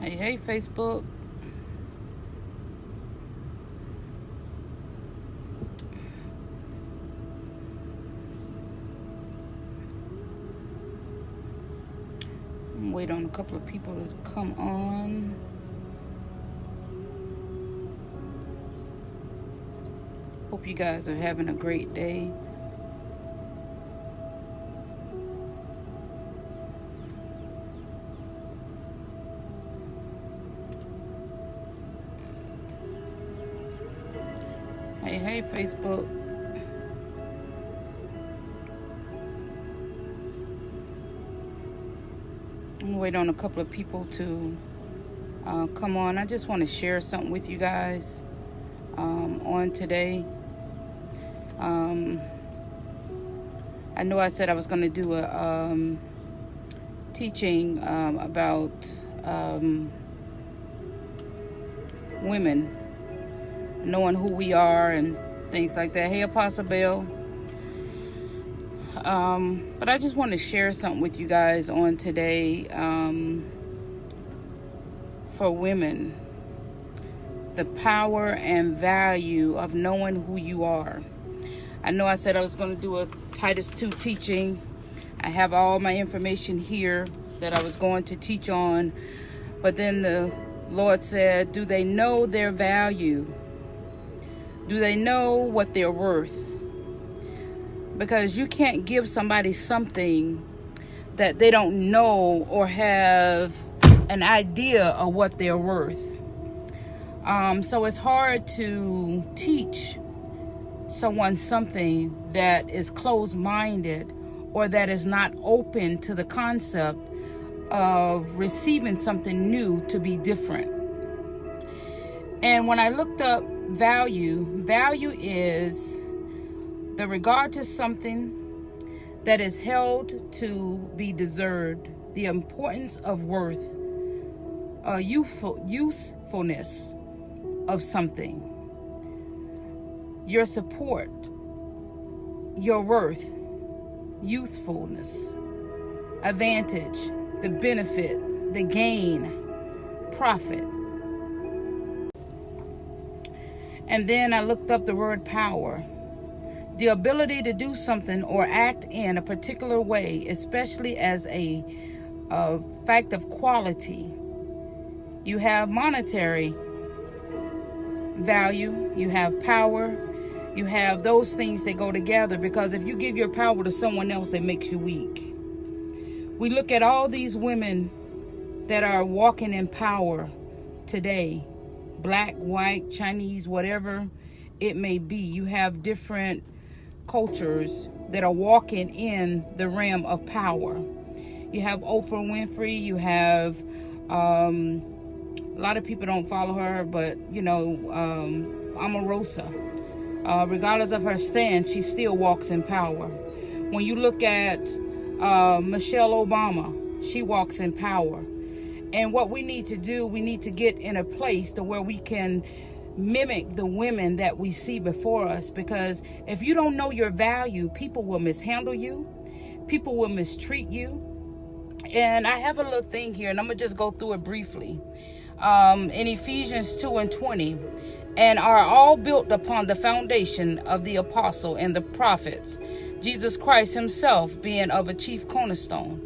Hey, Facebook. I'm waiting on a couple of people to come on. Hope you guys are having a great day. Hey, Facebook. I'm waiting on a couple of people to come on. I just want to share something with you guys on today. I know I said I was going to do a teaching about women, knowing who we are and things like that. Hey, Apostle Bell. But I just want to share something with you guys on today for women. The power and value of knowing who you are. I know I said I was going to do a Titus 2 teaching. I have all my information here that I was going to teach on. But then the Lord said, do they know their value? Do they know what they're worth? Because you can't give somebody something that they don't know or have an idea of what they're worth. So it's hard to teach someone something that is closed-minded or that is not open to the concept of receiving something new to be different. And when I looked up value is the regard to something that is held to be deserved, the importance of worth, usefulness of something, your support, your worth, usefulness, advantage, the benefit, the gain, profit. And then I looked up the word power. The ability to do something or act in a particular way, especially as a fact of quality. You have monetary value, you have power, you have those things that go together, because if you give your power to someone else, it makes you weak. We look at all these women that are walking in power today, black, white, Chinese, whatever it may be. You have different cultures that are walking in the realm of power. You have Oprah Winfrey, you have a lot of people don't follow her, but Omarosa, regardless of her stance, she still walks in power. When you look at Michelle Obama, she walks in power. And what we need to do, we need to get in a place to where we can mimic the women that we see before us, because if you don't know your value, people will mishandle you, people will mistreat you. And I have a little thing here, and I'm gonna just go through it briefly. In Ephesians 2:20, and are all built upon the foundation of the apostle and the prophets, Jesus Christ himself being of a chief cornerstone.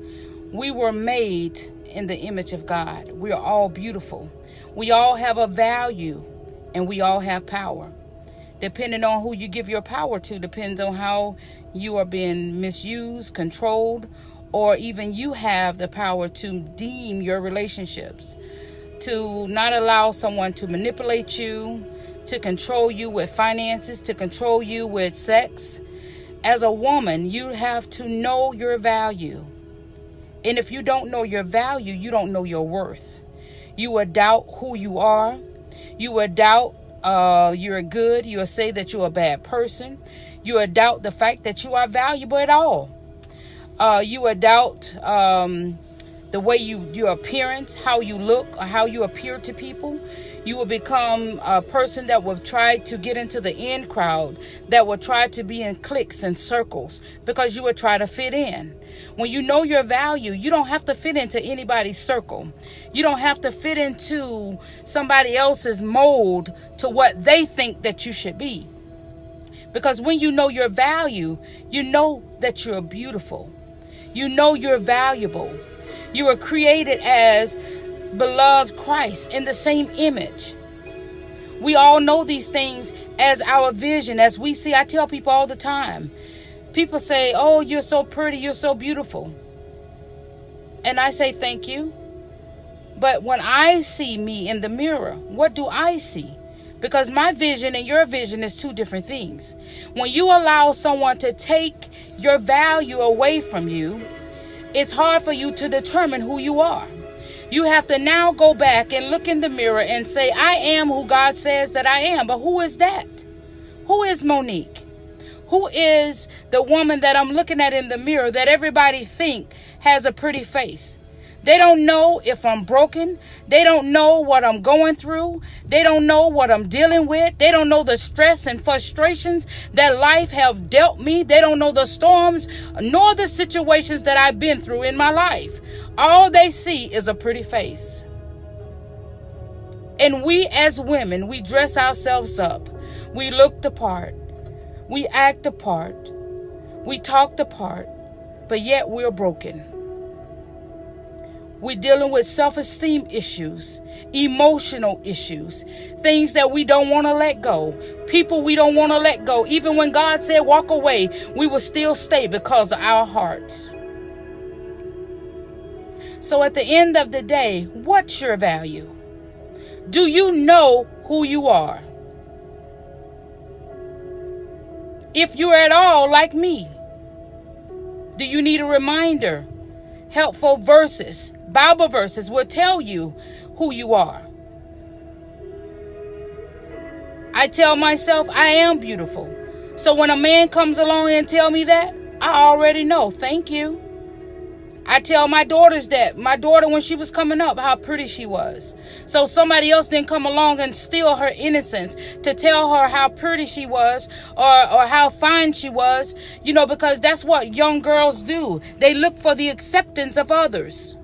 We were made in the image of God. We are all beautiful. We all have a value, and we all have power. Depending on who you give your power to depends on how you are being misused, controlled, or even you have the power to deem your relationships, to not allow someone to manipulate you, to control you with finances, to control you with sex. As a woman, you have to know your value. And if you don't know your value, you don't know your worth. You will doubt who you are. You will doubt you're good. You will say that you're a bad person. You will doubt the fact that you are valuable at all. You will doubt the way your appearance, how you look, or how you appear to people. You will become a person that will try to get into the in crowd, that will try to be in cliques and circles, because you will try to fit in. When you know your value, you don't have to fit into anybody's circle. You don't have to fit into somebody else's mold to what they think that you should be. Because when you know your value, you know that you're beautiful. You know you're valuable. You were created as beloved Christ in the same image. We all know these things as our vision, as we see. I tell people all the time. People say, oh, you're so pretty, you're so beautiful. And I say, thank you. But when I see me in the mirror, what do I see? Because my vision and your vision is two different things. When you allow someone to take your value away from you, it's hard for you to determine who you are. You have to now go back and look in the mirror and say, I am who God says that I am. But who is that? Who is Monique? Who is the woman that I'm looking at in the mirror that everybody think has a pretty face? They don't know if I'm broken. They don't know what I'm going through. They don't know what I'm dealing with. They don't know the stress and frustrations that life have dealt me. They don't know the storms nor the situations that I've been through in my life. All they see is a pretty face. And we as women, we dress ourselves up. We look the part. We act the part. We talk the part. But yet we're broken. We're dealing with self-esteem issues, emotional issues, things that we don't want to let go, people we don't want to let go. Even when God said walk away, we will still stay because of our hearts. So at the end of the day, what's your value? Do you know who you are? If you're at all like me, do you need a reminder? Helpful verses, Bible verses will tell you who you are. I tell myself I am beautiful. So when a man comes along and tell me that, I already know. Thank you. I tell my daughters that. My daughter, when she was coming up, how pretty she was. So somebody else didn't come along and steal her innocence to tell her how pretty she was or how fine she was, because that's what young girls do. They look for the acceptance of others.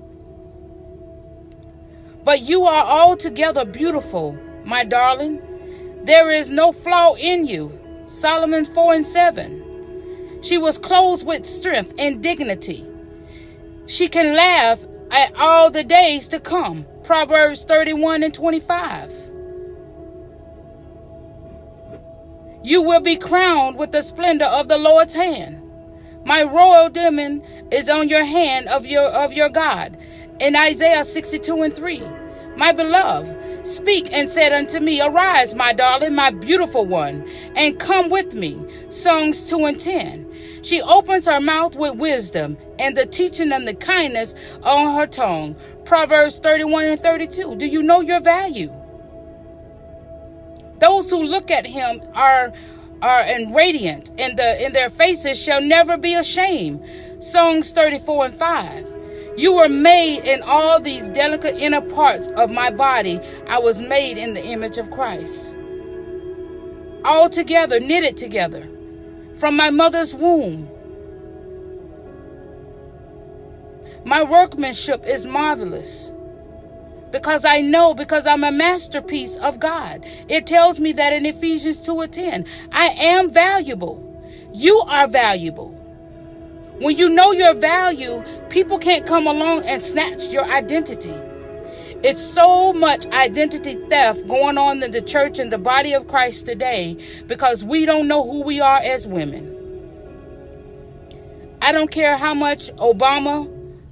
But you are altogether beautiful, my darling. There is no flaw in you. Solomon 4:7. She was clothed with strength and dignity. She can laugh at all the days to come. Proverbs 31:25. You will be crowned with the splendor of the Lord's hand. My royal diamond is on your hand of your God. In Isaiah 62:3. My beloved, speak and said unto me, arise, my darling, my beautiful one, and come with me. Songs 2:10. She opens her mouth with wisdom, and the teaching and the kindness on her tongue. Proverbs 31:32. Do you know your value? Those who look at him are radiant, and in their faces shall never be ashamed. Songs 34:5. You were made in all these delicate inner parts of my body. I was made in the image of Christ. All together, knitted together. From my mother's womb. My workmanship is marvelous. Because I'm a masterpiece of God. It tells me that in Ephesians 2:10. I am valuable. You are valuable. When you know your value, people can't come along and snatch your identity. It's so much identity theft going on in the church and the body of Christ today because we don't know who we are as women. I don't care how much Obama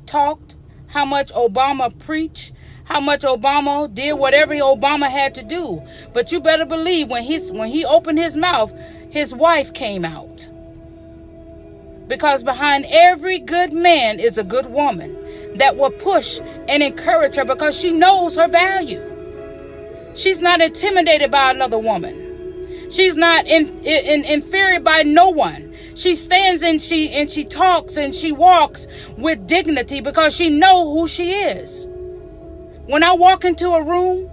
talked, how much Obama preached, how much Obama did whatever Obama had to do. But you better believe when he opened his mouth, his wife came out. Because behind every good man is a good woman that will push and encourage her because she knows her value. She's not intimidated by another woman. She's not inferior by no one. She stands and she talks and she walks with dignity because she knows who she is. When I walk into a room,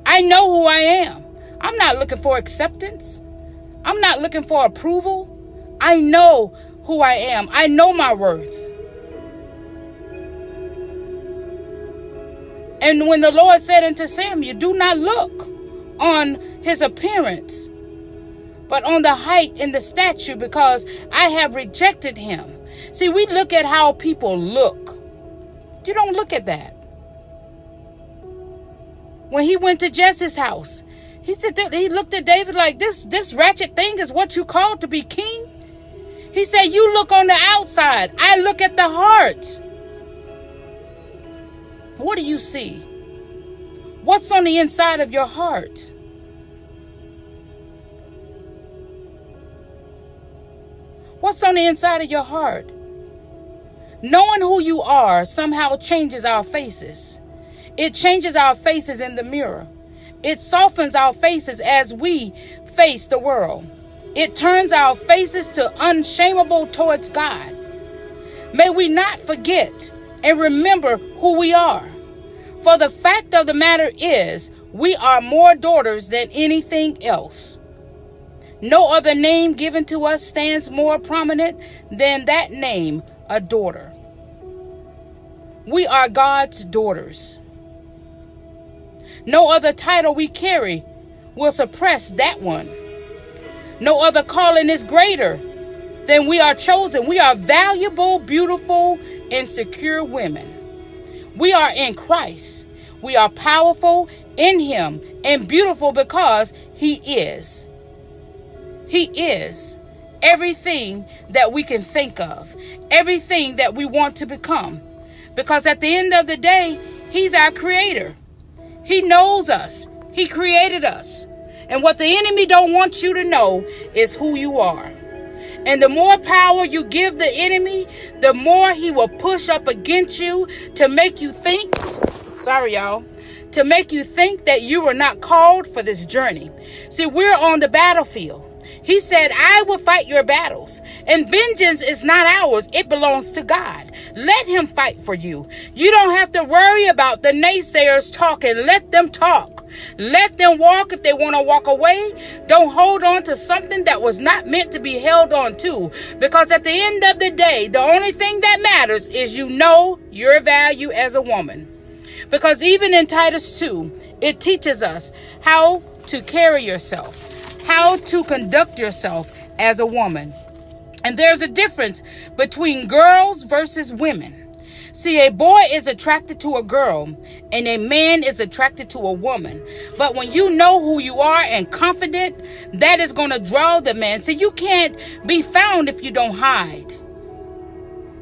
I know who I am. I'm not looking for acceptance. I'm not looking for approval. I know who I am. I know my worth. And when the Lord said unto Samuel, do not look on his appearance, but on the height and the stature, because I have rejected him. See, we look at how people look. You don't look at that. When he went to Jesse's house, he looked at David like, this ratchet thing is what you called to be king? He said, you look on the outside. I look at the heart. What do you see? What's on the inside of your heart? What's on the inside of your heart? Knowing who you are somehow changes our faces. It changes our faces in the mirror. It softens our faces as we face the world. It turns our faces to unshameable towards God. May we not forget and remember who we are. For the fact of the matter is, we are more daughters than anything else. No other name given to us stands more prominent than that name, a daughter. We are God's daughters. No other title we carry will suppress that one. No other calling is greater than we are chosen. We are valuable, beautiful, and secure women. We are in Christ. We are powerful in him and beautiful because he is. He is everything that we can think of, everything that we want to become. Because at the end of the day, he's our creator. He knows us. He created us. And what the enemy don't want you to know is who you are. And the more power you give the enemy, the more he will push up against you to make you think, to make you think that you were not called for this journey. See, we're on the battlefield. He said, I will fight your battles, and vengeance is not ours. It belongs to God. Let him fight for you. You don't have to worry about the naysayers talking. Let them talk. Let them walk if they want to walk away. Don't hold on to something that was not meant to be held on to. Because at the end of the day, the only thing that matters is you know your value as a woman. Because even in Titus 2, it teaches us how to carry yourself, how to conduct yourself as a woman. And there's a difference between girls versus women. See, a boy is attracted to a girl and a man is attracted to a woman. But when you know who you are and confident, that is going to draw the man. See, you can't be found if you don't hide.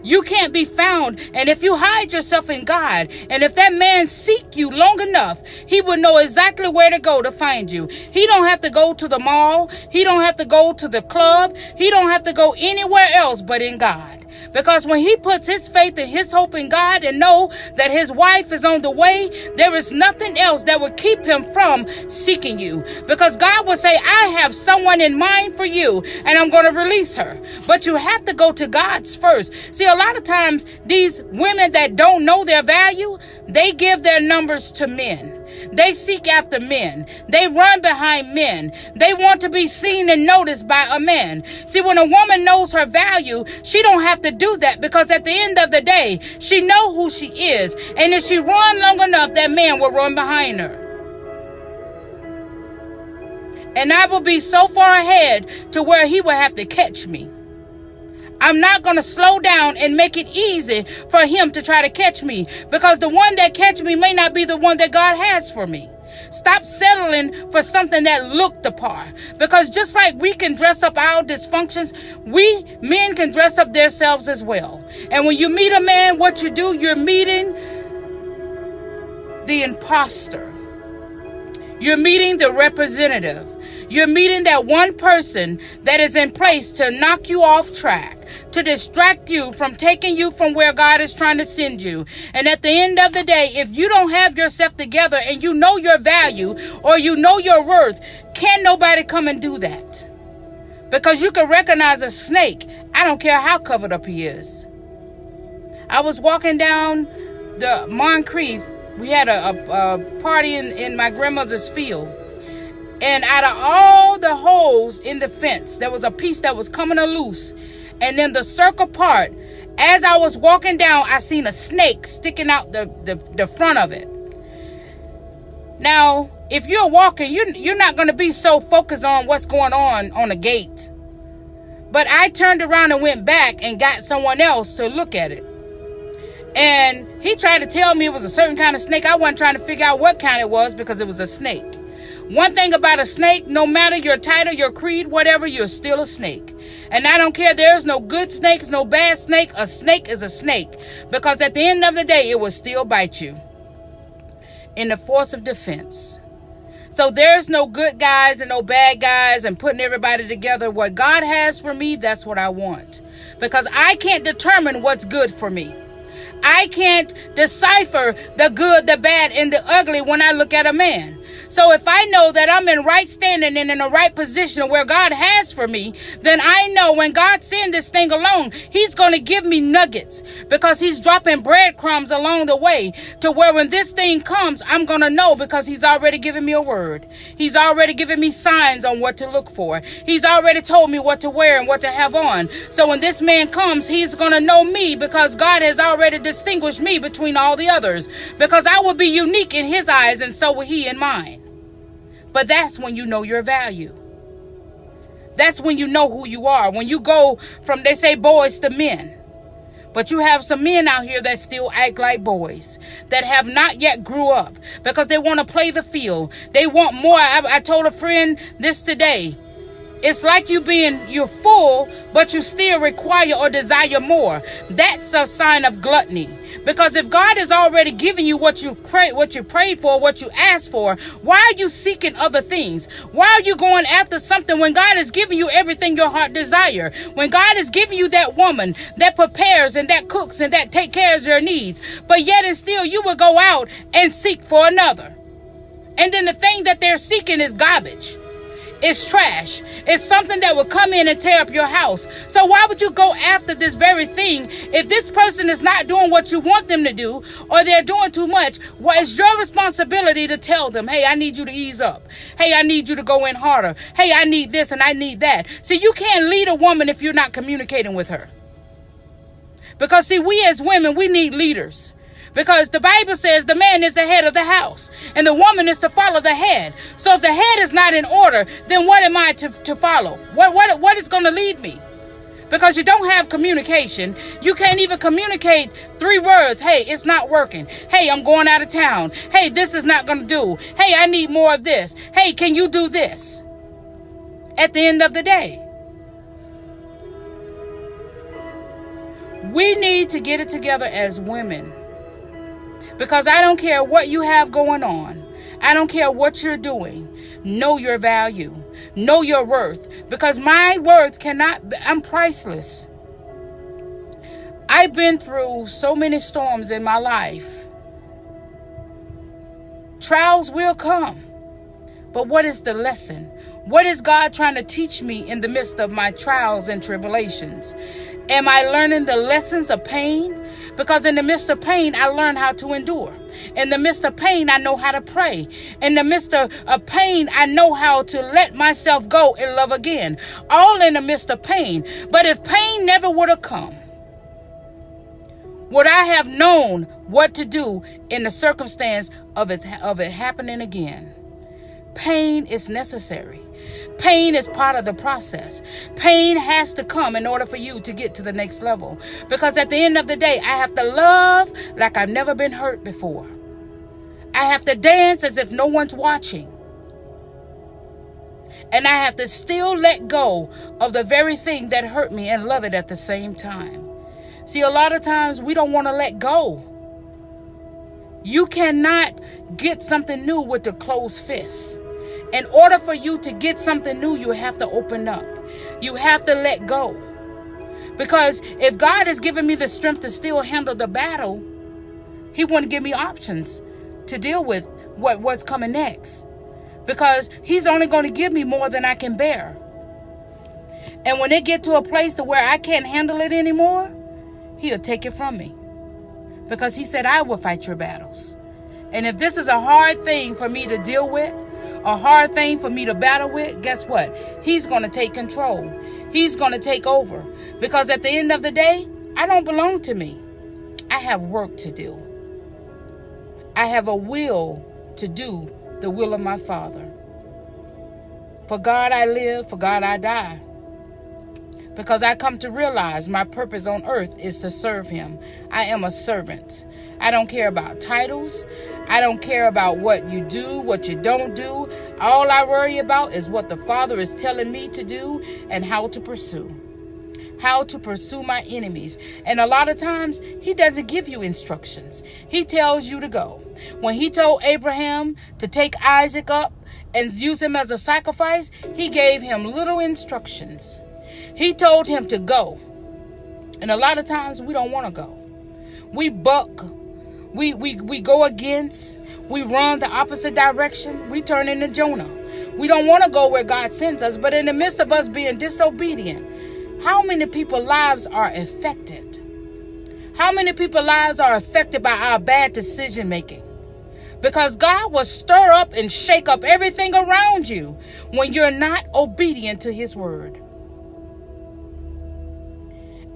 You can't be found. And if you hide yourself in God, and if that man seek you long enough, he will know exactly where to go to find you. He don't have to go to the mall. He don't have to go to the club. He don't have to go anywhere else but in God. Because when he puts his faith and his hope in God and know that his wife is on the way, there is nothing else that will keep him from seeking you. Because God will say, I have someone in mind for you and I'm going to release her. But you have to go to God's first. See, a lot of times these women that don't know their value, they give their numbers to men. They seek after men. They run behind men. They want to be seen and noticed by a man. See, when a woman knows her value, she don't have to do that, because at the end of the day, she knows who she is. And if she run long enough, that man will run behind her. And I will be so far ahead to where he will have to catch me. I'm not going to slow down and make it easy for him to try to catch me, because the one that catch me may not be the one that God has for me. Stop settling for something that looked the part. Because just like we can dress up our dysfunctions, we men can dress up themselves as well. And when you meet a man, what you do, you're meeting the imposter. You're meeting the representative. You're meeting that one person that is in place to knock you off track, to distract you from taking you from where God is trying to send you. And at the end of the day, if you don't have yourself together and you know your value or you know your worth, can nobody come and do that. Because you can recognize a snake. I don't care how covered up he is. I was walking down the Moncrief. We had a party in my grandmother's field. And out of all the holes in the fence, there was a piece that was coming loose. And then the circle part, as I was walking down, I seen a snake sticking out the front of it. Now, if you're walking, you're not going to be so focused on what's going on the gate. But I turned around and went back and got someone else to look at it. And he tried to tell me it was a certain kind of snake. I wasn't trying to figure out what kind it was because it was a snake. One thing about a snake, no matter your title, your creed, whatever, you're still a snake. And I don't care. There's no good snakes, no bad snake. A snake is a snake. Because at the end of the day, it will still bite you. In the force of defense. So there's no good guys and no bad guys and putting everybody together. What God has for me, that's what I want. Because I can't determine what's good for me. I can't decipher the good, the bad, and the ugly when I look at a man. So if I know that I'm in right standing and in the right position where God has for me, then I know when God sends this thing along, he's going to give me nuggets because he's dropping breadcrumbs along the way to where when this thing comes, I'm going to know because he's already given me a word. He's already given me signs on what to look for. He's already told me what to wear and what to have on. So when this man comes, he's going to know me because God has already distinguished me between all the others because I will be unique in his eyes and so will he in mine. But that's when you know your value. That's when you know who you are. When you go from, they say, boys to men. But you have some men out here that still act like boys, that have not yet grew up because they want to play the field. They want more. I told a friend this today. It's like you're full, but you still require or desire more. That's a sign of gluttony. Because if God has already given you what you prayed for, what you asked for, why are you seeking other things? Why are you going after something when God has given you everything your heart desire? When God has given you that woman that prepares and that cooks and that take care of your needs, but yet and still you will go out and seek for another. And then the thing that they're seeking is garbage. It's trash. It's something that will come in and tear up your house. So why would you go after this very thing if this person is not doing what you want them to do or they're doing too much? Well, it's your responsibility to tell them, hey, I need you to ease up. Hey, I need you to go in harder. Hey, I need this and I need that. See, you can't lead a woman if you're not communicating with her. Because, see, we as women, we need leaders. Because the Bible says the man is the head of the house and the woman is to follow the head. So if the head is not in order, then what am I to follow? What is going to lead me? Because you don't have communication. You can't even communicate 3 words. Hey, it's not working. Hey, I'm going out of town. Hey, this is not going to do. Hey, I need more of this. Hey, can you do this? At the end of the day, we need to get it together as women. Because I don't care what you have going on. I don't care what you're doing. Know your value. Know your worth. Because my worth I'm priceless. I've been through so many storms in my life. Trials will come. But what is the lesson? What is God trying to teach me in the midst of my trials and tribulations? Am I learning the lessons of pain? Because in the midst of pain, I learn how to endure. In the midst of pain, I know how to pray. In the midst of pain, I know how to let myself go and love again. All in the midst of pain. But if pain never would have come, would I have known what to do in the circumstance of it happening again? Pain is necessary. Pain is part of the process. Pain has to come in order for you to get to the next level. Because at the end of the day, I have to love like I've never been hurt before. I have to dance as if no one's watching. And I have to still let go of the very thing that hurt me and love it at the same time. See, a lot of times we don't want to let go. You cannot get something new with a closed fist. In order for you to get something new, you have to open up. You have to let go. Because if God has given me the strength to still handle the battle, he wouldn't give me options to deal with what's coming next. Because he's only going to give me more than I can bear. And when it get to a place to where I can't handle it anymore, he'll take it from me. Because he said, I will fight your battles. And if this is a hard thing for me to deal with, a hard thing for me to battle with, guess what? He's going to take control. He's going to take over. Because at the end of the day, I don't belong to me. I have work to do. I have a will to do the will of my Father. For God I live, for God I die. Because I come to realize my purpose on earth is to serve him. I am a servant. I don't care about titles. I don't care about what you do, what you don't do. All I worry about is what the Father is telling me to do and how to pursue. How to pursue my enemies. And a lot of times, he doesn't give you instructions. He tells you to go. When he told Abraham to take Isaac up and use him as a sacrifice, he gave him little instructions. He told him to go. And a lot of times we don't want to go. We buck. We go against. We run the opposite direction. We turn into Jonah. We don't want to go where God sends us. But in the midst of us being disobedient, how many people's lives are affected? How many people's lives are affected by our bad decision making? Because God will stir up and shake up everything around you when you're not obedient to his word.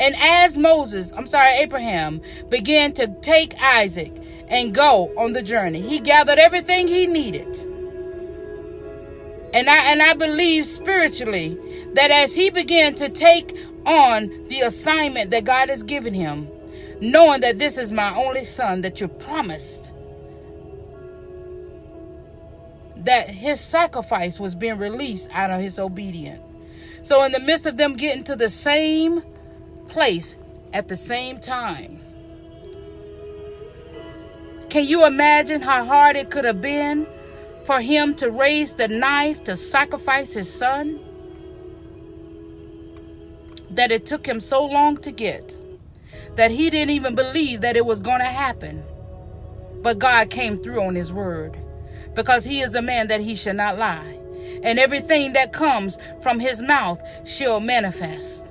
And as Abraham began to take Isaac and go on the journey, he gathered everything he needed. And I believe spiritually that as he began to take on the assignment that God has given him, knowing that this is my only son that you promised, that his sacrifice was being released out of his obedience. So in the midst of them getting to the same place at the same time, can you imagine how hard it could have been for him to raise the knife to sacrifice his son? That it took him so long to get, that he didn't even believe that it was going to happen. But God came through on his word, because he is a man that he shall not lie. And everything that comes from his mouth shall manifest.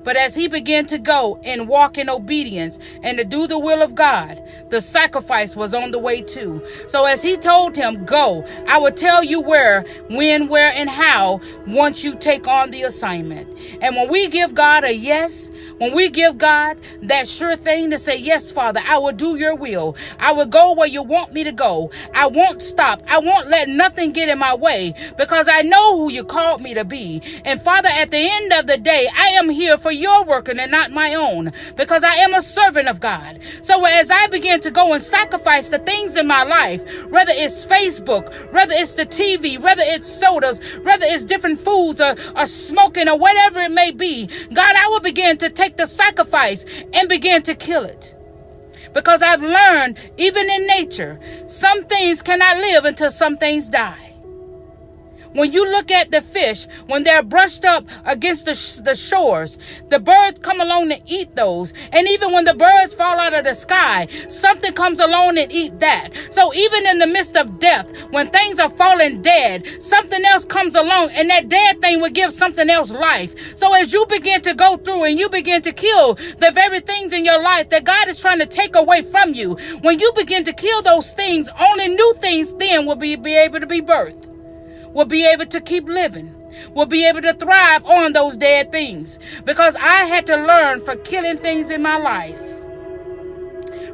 But as he began to go and walk in obedience and to do the will of God, the sacrifice was on the way too. So as he told him, go, I will tell you where, when, where, and how once you take on the assignment. And when we give God a yes, when we give God that sure thing to say, yes, Father, I will do your will. I will go where you want me to go. I won't stop. I won't let nothing get in my way, because I know who you called me to be. And Father, at the end of the day, I am here for your working and not my own, because I am a servant of God. So as I begin to go and sacrifice the things in my life, whether it's Facebook, whether it's the TV, whether it's sodas, whether it's different foods or smoking or whatever it may be, God, I will begin to take the sacrifice and begin to kill it. Because I've learned, even in nature, some things cannot live until some things die. When you look at the fish, when they're brushed up against the shores, the birds come along to eat those. And even when the birds fall out of the sky, something comes along and eat that. So even in the midst of death, when things are falling dead, something else comes along, and that dead thing will give something else life. So as you begin to go through and you begin to kill the very things in your life that God is trying to take away from you, when you begin to kill those things, only new things then will be able to be birthed. Will be able to keep living, will be able to thrive on those dead things. Because I had to learn for killing things in my life.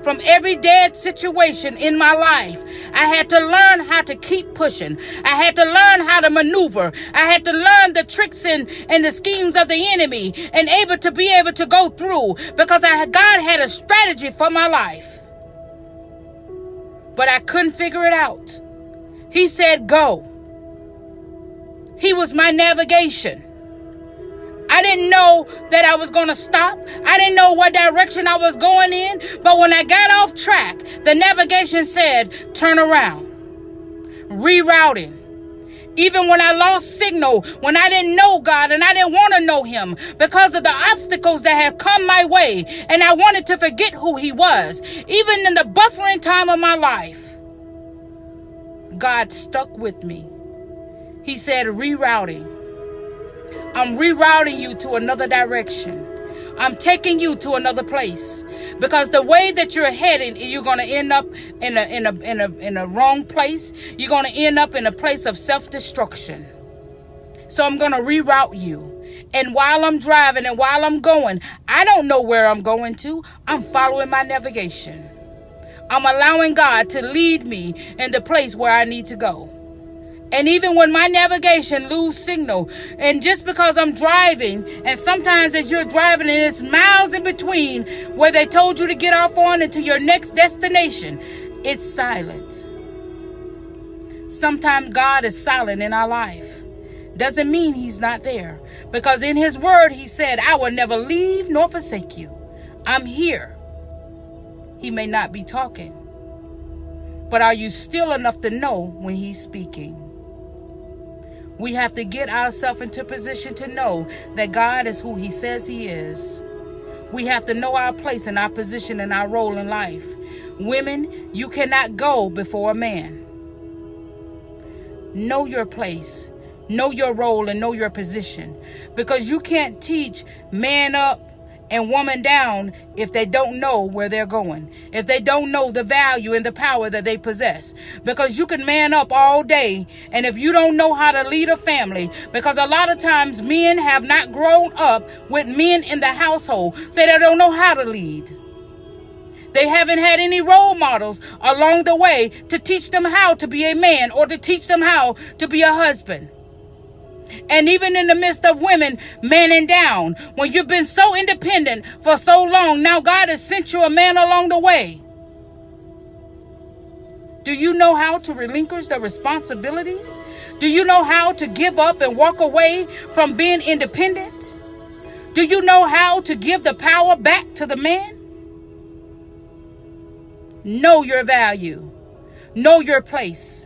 From every dead situation in my life, I had to learn how to keep pushing. I had to learn how to maneuver. I had to learn the tricks and the schemes of the enemy, and be able to go through, because God had a strategy for my life. But I couldn't figure it out. He said, go. He was my navigation. I didn't know that I was going to stop. I didn't know what direction I was going in. But when I got off track, the navigation said, turn around. Rerouting. Even when I lost signal, when I didn't know God and I didn't want to know him because of the obstacles that had come my way, and I wanted to forget who he was. Even in the buffering time of my life, God stuck with me. He said, rerouting. I'm rerouting you to another direction. I'm taking you to another place, because the way that you're heading, you're going to end up in a wrong place. You're going to end up in a place of self-destruction. So I'm going to reroute you. And while I'm driving and while I'm going, I don't know where I'm going to. I'm following my navigation. I'm allowing God to lead me in the place where I need to go. And even when my navigation lose signal, and just because I'm driving, and sometimes as you're driving and it's miles in between where they told you to get off on into your next destination, it's silent. Sometimes God is silent in our life. Doesn't mean he's not there. Because in his word, he said, I will never leave nor forsake you. I'm here. He may not be talking. But are you still enough to know when he's speaking? We have to get ourselves into position to know that God is who he says he is. We have to know our place and our position and our role in life. Women, you cannot go before a man. Know your place. Know your role and know your position. Because you can't teach man up and woman down if they don't know where they're going. If they don't know the value and the power that they possess. Because you can man up all day, and if you don't know how to lead a family, because a lot of times men have not grown up with men in the household, so they don't know how to lead. They haven't had any role models along the way to teach them how to be a man or to teach them how to be a husband. And even in the midst of women manning down, when you've been so independent for so long, now God has sent you a man along the way. Do you know how to relinquish the responsibilities? Do you know how to give up and walk away from being independent? Do you know how to give the power back to the man? Know your value. Know your place.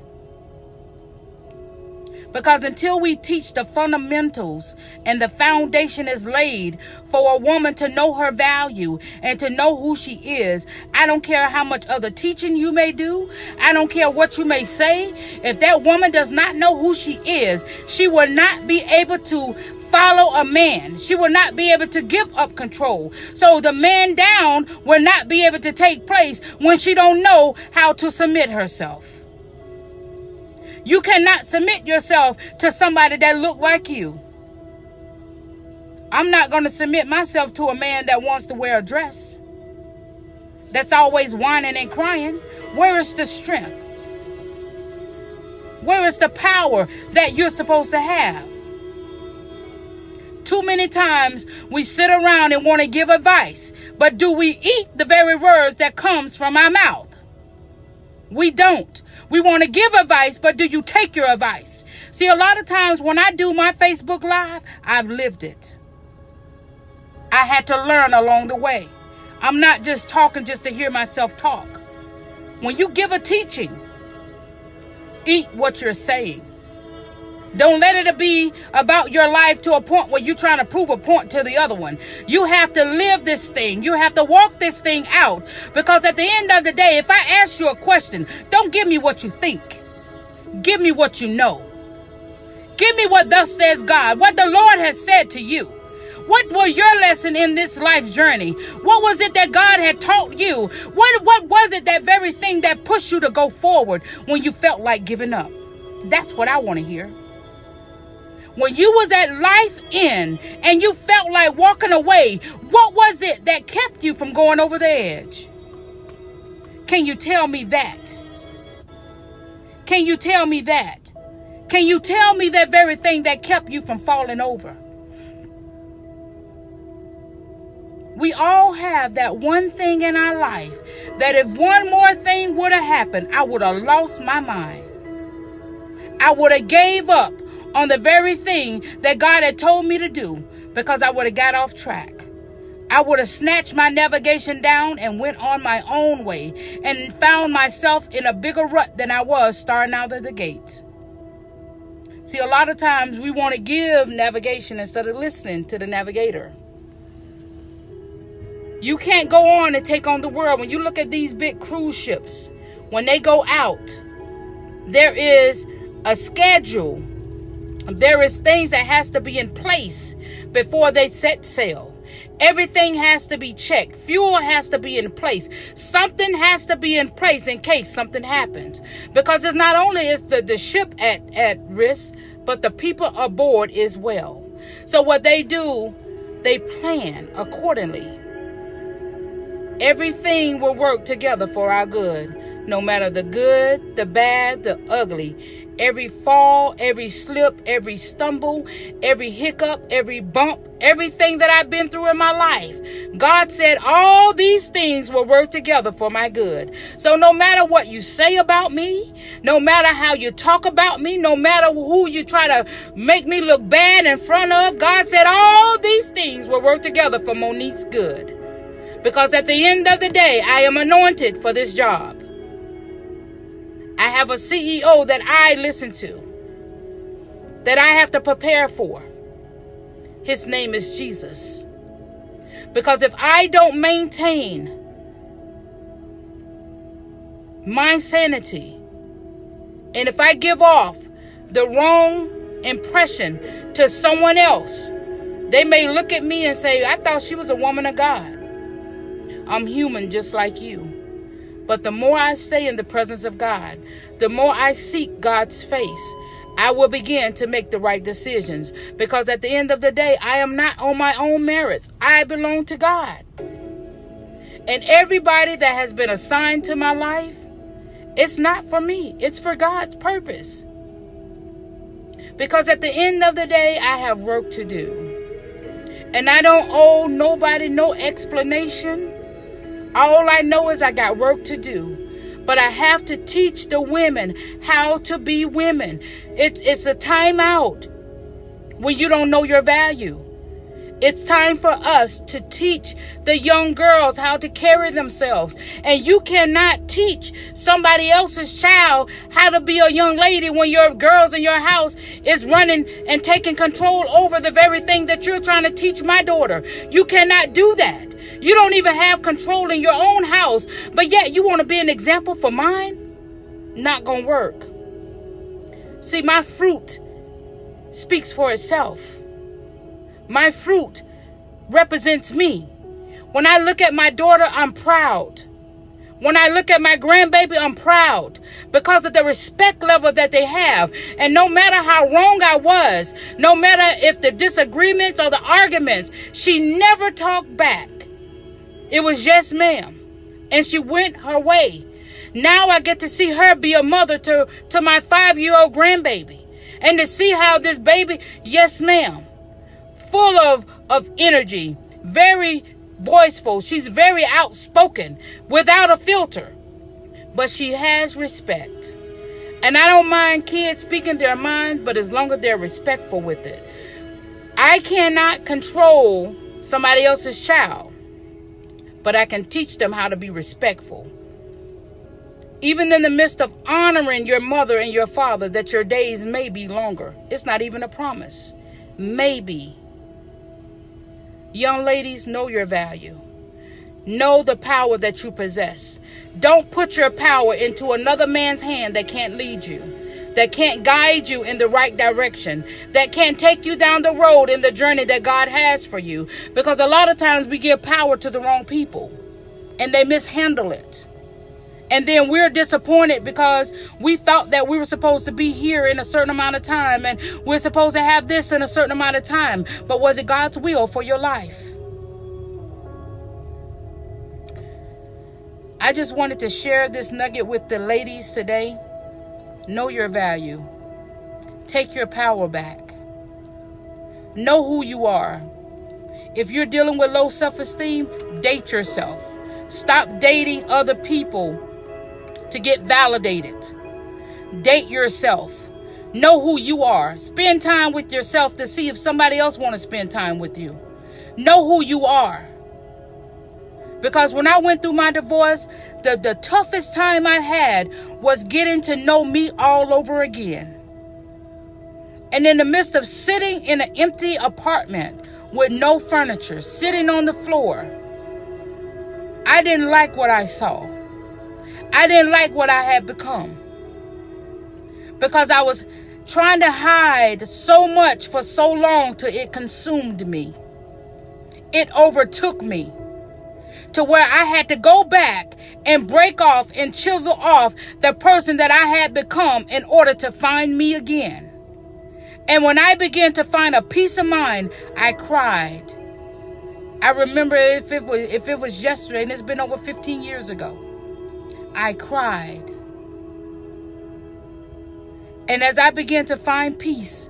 Because until we teach the fundamentals and the foundation is laid for a woman to know her value and to know who she is, I don't care how much other teaching you may do. I don't care what you may say. If that woman does not know who she is, she will not be able to follow a man. She will not be able to give up control. So the man down will not be able to take place when she don't know how to submit herself. You cannot submit yourself to somebody that look like you. I'm not going to submit myself to a man that wants to wear a dress, that's always whining and crying. Where is the strength? Where is the power that you're supposed to have? Too many times we sit around and want to give advice, but do we eat the very words that comes from our mouth? We don't. We want to give advice, but do you take your advice? See, a lot of times when I do my Facebook Live, I've lived it. I had to learn along the way. I'm not just talking just to hear myself talk. When you give a teaching, eat what you're saying. Don't let it be about your life to a point where you're trying to prove a point to the other one. You have to live this thing. You have to walk this thing out. Because at the end of the day, if I ask you a question, don't give me what you think. Give me what you know. Give me what thus says God, what the Lord has said to you. What was your lesson in this life journey? What was it that God had taught you? What was it, that very thing that pushed you to go forward when you felt like giving up? That's what I want to hear. When you was at life end and you felt like walking away, what was it that kept you from going over the edge? Can you tell me that? Can you tell me that? Can you tell me that very thing that kept you from falling over? We all have that one thing in our life that if one more thing would have happened, I would have lost my mind. I would have gave up on the very thing that God had told me to do, because I would have got off track. I would have snatched my navigation down and went on my own way and found myself in a bigger rut than I was starting out of the gate. See, a lot of times we want to give navigation instead of listening to the navigator. You can't go on and take on the world. When you look at these big cruise ships, when they go out, there is a schedule There is things that has to be in place before they set sail. Everything has to be checked. Fuel has to be in place. Something has to be in place in case something happens. Because it's not only is the ship at risk, but the people aboard as well. So what they do, they plan accordingly. Everything will work together for our good. No matter the good, the bad, the ugly. Every fall, every slip, every stumble, every hiccup, every bump, everything that I've been through in my life. God said all these things will work together for my good. So no matter what you say about me, no matter how you talk about me, no matter who you try to make me look bad in front of, God said all these things will work together for Monique's good. Because at the end of the day, I am anointed for this job. I have a CEO that I listen to, that I have to prepare for. His name is Jesus. Because if I don't maintain my sanity, and if I give off the wrong impression to someone else, they may look at me and say, I thought she was a woman of God. I'm human just like you. But the more I stay in the presence of God, the more I seek God's face, I will begin to make the right decisions. Because at the end of the day, I am not on my own merits. I belong to God. And everybody that has been assigned to my life, it's not for me. It's for God's purpose. Because at the end of the day, I have work to do. And I don't owe nobody no explanation. All I know is I got work to do. But I have to teach the women how to be women. It's a time out when you don't know your value. It's time for us to teach the young girls how to carry themselves. And you cannot teach somebody else's child how to be a young lady when your girls in your house is running and taking control over the very thing that you're trying to teach my daughter. You cannot do that. You don't even have control in your own house, but yet you want to be an example for mine? Not gonna work. See, my fruit speaks for itself. My fruit represents me. When I look at my daughter, I'm proud. When I look at my grandbaby, I'm proud because of the respect level that they have. And no matter how wrong I was, no matter if the disagreements or the arguments, she never talked back. It was yes, ma'am. And she went her way. Now I get to see her be a mother to my 5-year-old grandbaby. And to see how this baby, yes, ma'am, full of energy, very voiceful. She's very outspoken, without a filter. But she has respect. And I don't mind kids speaking their minds, but as long as they're respectful with it. I cannot control somebody else's child, but I can teach them how to be respectful. Even in the midst of honoring your mother and your father, that your days may be longer. It's not even a promise. Maybe. Young ladies, know your value. Know the power that you possess. Don't put your power into another man's hand that can't lead you, that can't guide you in the right direction, that can't take you down the road in the journey that God has for you. Because a lot of times we give power to the wrong people and they mishandle it. And then we're disappointed because we thought that we were supposed to be here in a certain amount of time and we're supposed to have this in a certain amount of time. But was it God's will for your life? I just wanted to share this nugget with the ladies today. Know your value. Take your power back. Know who you are. If you're dealing with low self-esteem, date yourself. Stop dating other people to get validated. Date yourself. Know who you are. Spend time with yourself to see if somebody else wants to spend time with you. Know who you are. Because when I went through my divorce, the toughest time I had was getting to know me all over again. And in the midst of sitting in an empty apartment with no furniture, sitting on the floor, I didn't like what I saw. I didn't like what I had become. Because I was trying to hide so much for so long till it consumed me. It overtook me to where I had to go back and break off and chisel off the person that I had become in order to find me again. And when I began to find a peace of mind, I cried. I remember if it was yesterday, and it's been over 15 years ago, I cried. And as I began to find peace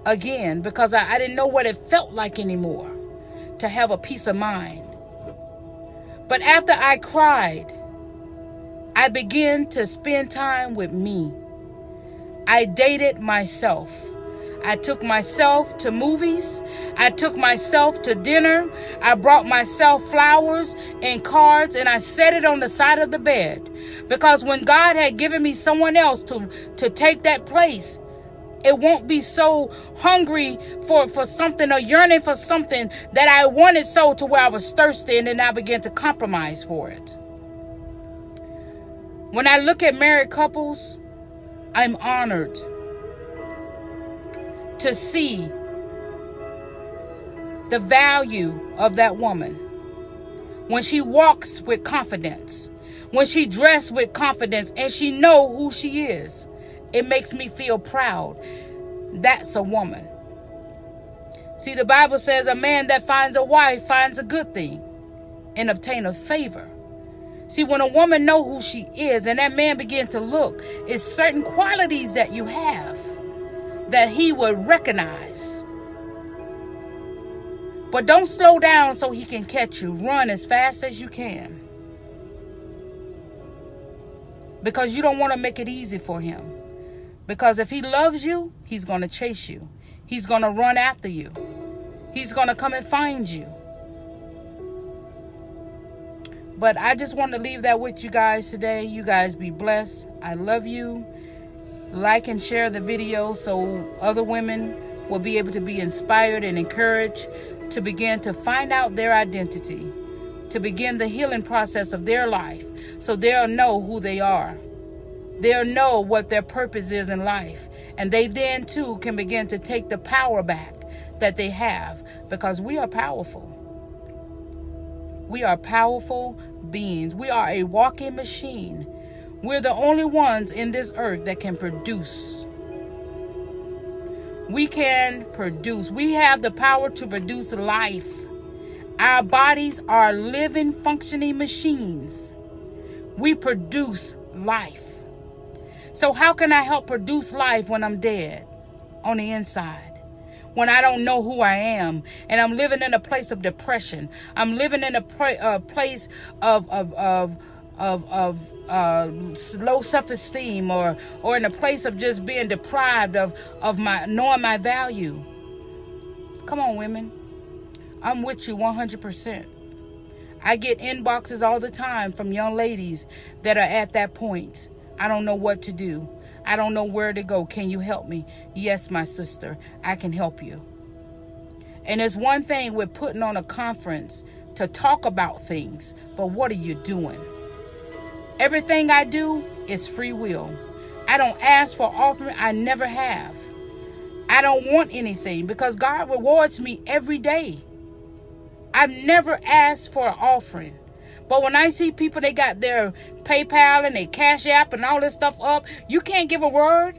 again, because I didn't know what it felt like anymore to have a peace of mind. But after I cried, I began to spend time with me. I dated myself. I took myself to movies. I took myself to dinner. I brought myself flowers and cards, and I set it on the side of the bed. Because when God had given me someone else to take that place, it won't be so hungry for something or yearning for something that I wanted so to where I was thirsty, and then I began to compromise for it. When I look at married couples, I'm honored to see the value of that woman. When she walks with confidence, when she dresses with confidence, and she knows who she is, it makes me feel proud. That's a woman. See, the Bible says a man that finds a wife finds a good thing and obtain a favor. See, when a woman knows who she is and that man begins to look, it's certain qualities that you have that he would recognize. But don't slow down so he can catch you. Run as fast as you can. Because you don't want to make it easy for him. Because if he loves you, he's going to chase you. He's going to run after you. He's going to come and find you. But I just want to leave that with you guys today. You guys be blessed. I love you. Like and share the video so other women will be able to be inspired and encouraged to begin to find out their identity, to begin the healing process of their life so they'll know who they are. They'll know what their purpose is in life. And they then too can begin to take the power back that they have, because we are powerful. We are powerful beings. We are a walking machine. We're the only ones in this earth that can produce. We can produce. We have the power to produce life. Our bodies are living, functioning machines. We produce life. So how can I help produce life when I'm dead on the inside? When I don't know who I am and I'm living in a place of depression. I'm living in a place of low self-esteem or in a place of just being deprived of my knowing my value. Come on, women. I'm with you 100%. I get inboxes all the time from young ladies that are at that point. I don't know what to do. I don't know where to go. Can you help me? Yes, my sister, I can help you. And it's one thing with putting on a conference to talk about things, but what are you doing? Everything I do is free will. I don't ask for offering. I never have. I don't want anything because God rewards me every day. I've never asked for an offering. But when I see people, they got their PayPal and their Cash App and all this stuff up, you can't give a word.